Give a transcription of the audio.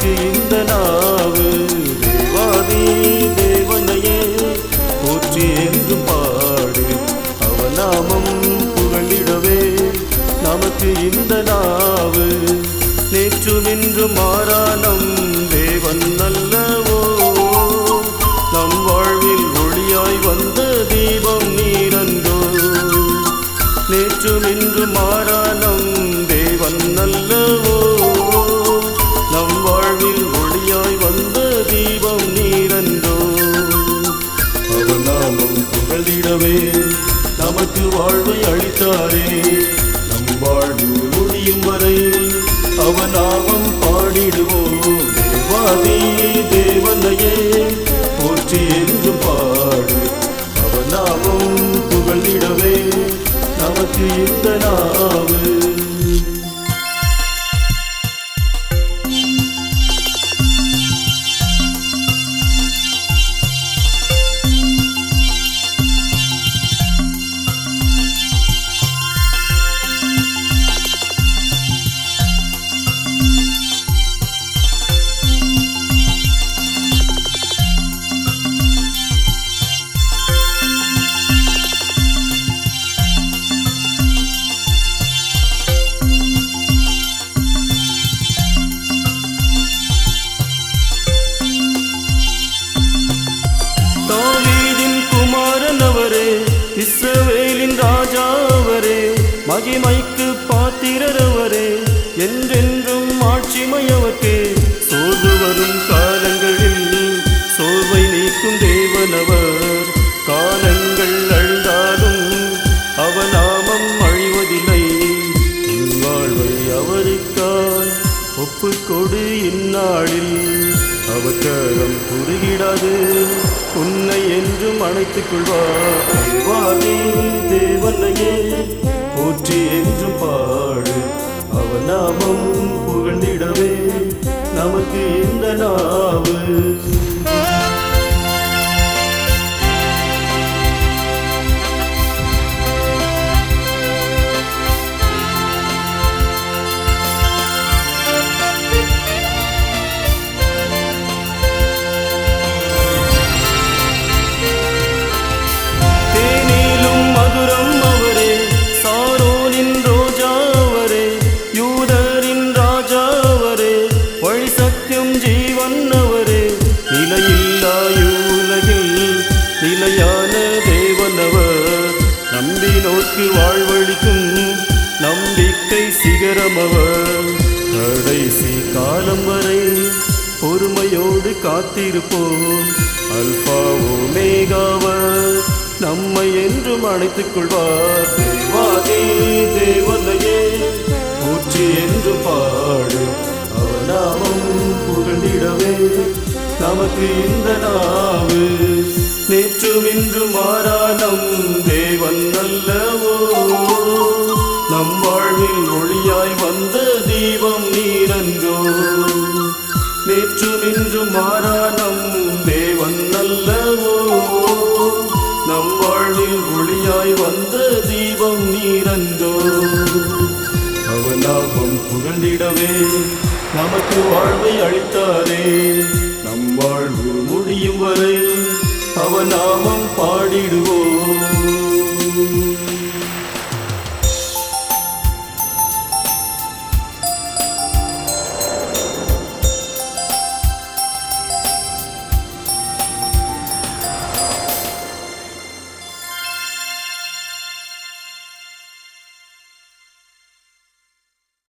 நமக்கு இந்த நாவு. தேவாதி தேவனையே போற்றி என்று பாடு, அவன் நாமம் புகழிடவே நமக்கு இந்த நாவு. நேற்றும் இன்றும் மாறானம் தேவன் அல்லவோ, நம் வாழ்வில் ஒளியாய் வந்த தீபம் நீரன்றோ. நேற்றும் இன்றும் மாறானம் தேவன் அல்லவோ, நம் வாழ்வில் ஒளியாய் வந்த தீபம் நீரன்றோ. அவன் நாமம் புகழிடவே நமக்கு வாழ்வை அளித்தாரே, நம் வாழ்வு முடியும் வரை அவன் நாமம் பாடிடுவோம். தேவாதி தேவனையே போற்றி என்று பாடு, அவன் நாமம் புகழிடவே நமக்கு இந்த நாவு. இஸ்ரவேலின் ராஜாவரே, மகிமைக்கு பாத்திரரவரே, என்றென்றும் ஆட்சிமையவர்க்கே. சோர்வு வரும் காலங்களில் சோர்வை நீக்கும் தேவனவர், காலங்கள் அழிந்தாலும் அவன் நாமம் அழிவதில்லை. வாழ்வை அவருக்காய் ஒப்புக்கொடு இந்நாளில், அவர் கரம் குறுகிடாது உன்னை என்றும் அணைத்துக் கொள்வார். தேவாதி தேவனையே போற்றி என்றும் பாடு, அவன் நாமம் புகழ்ந்திடவே நமக்கு இந்த நாவு. நிலையான தேவனவர், நம்பினோர்க்கு வாழ்வழிக்கும் நம்பிக்கை சிகரமவர். கடைசி காலம் வரை பொறுமையோடு காத்திருப்போம். அல்பா ஓமேகாவர் நம்மை என்றும் அழைத்துக் கொள்வார். தேவாதி தேவனையே போற்றி என்று பாடு, அவன் நாமம் புகழ்ந்திடவே நமக்கு இந்த நாவு. நேற்றும் இன்றும் மாறானம் தேவன் அல்லவோ, நம் வாழ்வில் ஒளியாய் வந்த தீபம் நீரன்றோ. நேற்றும் இன்றும் மாறானம் தேவன் அல்லவோ, நம் வாழ்வில் ஒளியாய் வந்த தீபம் நீரன்றோ. அவன் நாமம் புகழ்ந்திடவே நமக்கு வாழ்வை அளித்தாரே, நம் வாழ்வு முடியும் வரை அவன் நாமம் பாடிடுவோம்.